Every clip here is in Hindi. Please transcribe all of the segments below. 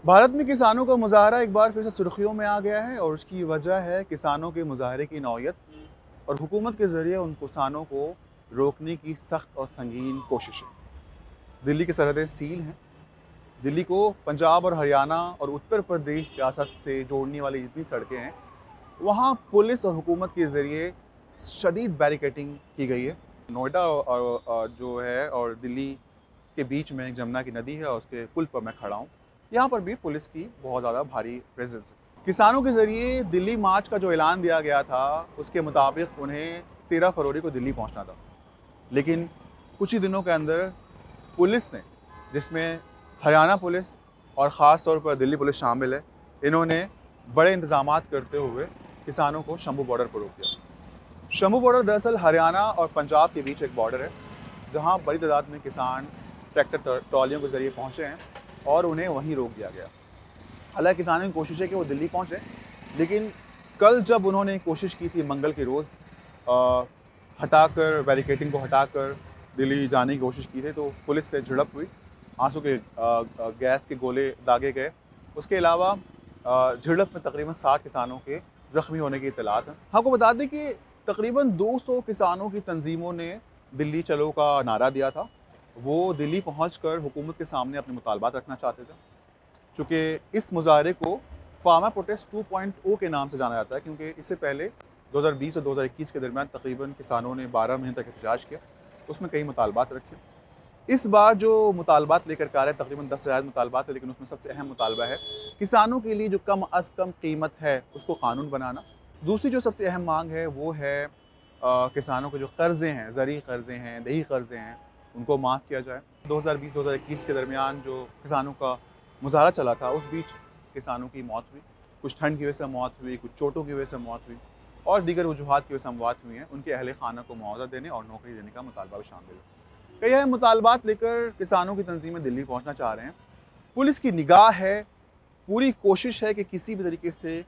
भारत में किसानों का मुजाहरा एक बार फिर से सुर्खियों में आ गया है और उसकी वजह है किसानों के मुजाहरे की नौयत और हुकूमत के ज़रिए उन किसानों को रोकने की सख्त और संगीन कोशिशें। दिल्ली की सरहदें सील हैं। दिल्ली को पंजाब और हरियाणा और उत्तर प्रदेश रियासत से जोड़ने वाली जितनी सड़कें हैं, वहाँ पुलिस और हुकूमत के ज़रिए शदीद बैरिकेडिंग की गई है। नोएडा और जो है और दिल्ली के बीच में एक जमुना की नदी है और उसके पुल पर मैं खड़ा हूँ। यहाँ पर भी पुलिस की बहुत ज़्यादा भारी प्रेजेंस है। किसानों के ज़रिए दिल्ली मार्च का जो ऐलान दिया गया था, उसके मुताबिक उन्हें 13 फरवरी को दिल्ली पहुँचना था। लेकिन कुछ ही दिनों के अंदर पुलिस ने, जिसमें हरियाणा पुलिस और ख़ास तौर पर दिल्ली पुलिस शामिल है, इन्होंने बड़े इंतज़ामात करते हुए किसानों को शंभू बॉर्डर पर रोक दिया। शंभू बॉर्डर दरअसल हरियाणा और पंजाब के बीच एक बॉर्डर है, जहाँ बड़ी तादाद में किसान ट्रैक्टर ट्रॉलियों के ज़रिए पहुँचे हैं और उन्हें वहीं रोक दिया गया। हालांकि किसानों की कोशिश है कि वो दिल्ली पहुँचे, लेकिन कल जब उन्होंने कोशिश की थी मंगल के रोज़ हटाकर बैरिकेडिंग को हटाकर दिल्ली जाने की कोशिश की थी, तो पुलिस से झड़प हुई, आंसू के गैस के गोले दागे गए। उसके अलावा झड़प में तकरीबन 60 किसानों के ज़ख्मी होने की इत्तलात हैं। आपको बता दें कि तकरीबन 200 किसानों की तंजीमों ने दिल्ली चलो का नारा दिया था। वो दिल्ली पहुंचकर हुकूमत के सामने अपने मुतालबात रखना चाहते थे। चूँकि इस मुजाहरे को फार्मर प्रोटेस्ट 2.0 के नाम से जाना जाता है, क्योंकि इससे पहले 2020 और 2021 के दरमियान तकरीबन किसानों ने 12 महीने तक एहतजाज किया, उसमें कई मुतालबात रखे। इस बार जो मुतालबात लेकर के आ रहे हैं, तकरीबन 10 से ज़्यादा मुतालबात है, लेकिन उसमें सबसे अहम मुतालबा है किसानों के लिए जो कम अज़ कम कीमत है उसको कानून बनाना। दूसरी जो सबसे अहम मांग है वो है किसानों के जो कर्ज़े हैं, ज़रूरी कर्ज़े हैं, देही कर्ज़े हैं, उनको माफ़ किया जाए। 2020-2021 के दरमियान जो किसानों का मुज़ाहरा चला था, उस बीच किसानों की मौत हुई। कुछ ठंड की वजह से मौत हुई, कुछ चोटों की वजह से मौत हुई और दीगर वजूहात की वजह से अमवात हुई हैं। उनके अहल खाना को मुआवज़ा देने और नौकरी देने का मुतालबा भी शामिल है। कई अहम मुतालबात लेकर किसानों की तंजीमें दिल्ली पहुँचना चाह रहे हैं। पुलिस की निगाह है, पूरी कोशिश है कि किसी भी तरीके से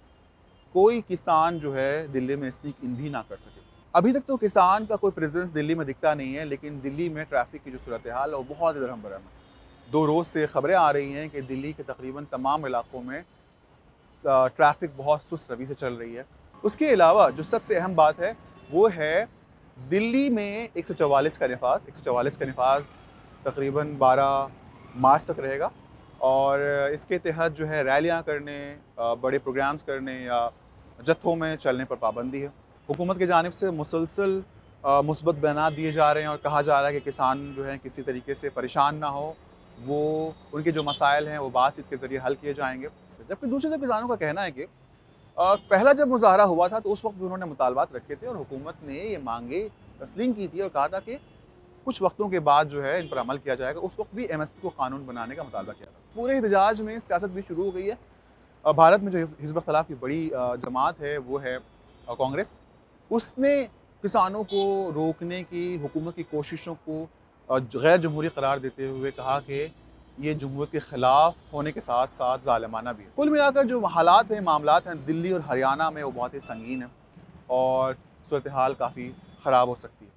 कोई किसान जो है दिल्ली में स्नीक इन भी ना कर सके। अभी तक तो किसान का कोई प्रेजेंस दिल्ली में दिखता नहीं है, लेकिन दिल्ली में ट्रैफिक की जो सूरत हाल है वो बहुत ही दरहम बरहम है। 2 रोज़ से खबरें आ रही हैं कि दिल्ली के तकरीबन तमाम इलाकों में ट्रैफिक बहुत सुस्त रवि से चल रही है। उसके अलावा जो सबसे अहम बात है वो है दिल्ली में 144 का नफाज़। 144 का नफाज़ तकरीबन 12 मार्च तक रहेगा और इसके तहत जो है रैलियाँ करने, बड़े प्रोग्राम्स करने या जत्थों में चलने पर पाबंदी है। हुकूमत की जानिब से मुसलसल मुस्बत बयानात दिए जा रहे हैं और कहा जा रहा है कि किसान जो है किसी तरीके से परेशान ना हो, वो उनके जो मसाइल हैं वो बातचीत के ज़रिए हल किए जाएंगे। जबकि दूसरी तरफ किसानों का कहना है कि पहला जब मुज़ाहरा हुआ था तो उस वक्त भी उन्होंने मुतालबात रखे थे और हुकूमत ने ये मांगे तस्लीम की थी और कहा था कि कुछ वक्तों के बाद जो है इन पर अमल किया जाएगा। उस वक्त भी MSP को कानून बनाने का मुतालबा किया था। पूरे एहतजाज में सियासत भी शुरू हो गई है। भारत में जो हिज़्ब इख्तिलाफ की बड़ी जमात है वो है कांग्रेस। उसने किसानों को रोकने की हुकूमत की कोशिशों को गैर जमहूरी करार देते हुए कहा कि ये जमहूरियत के ख़िलाफ़ होने के साथ साथ ज़ालिमाना भी है। कुल मिलाकर जो हालात हैं, मामलात हैं दिल्ली और हरियाणा में, वो बहुत ही संगीन है और सूरत हाल काफ़ी ख़राब हो सकती है।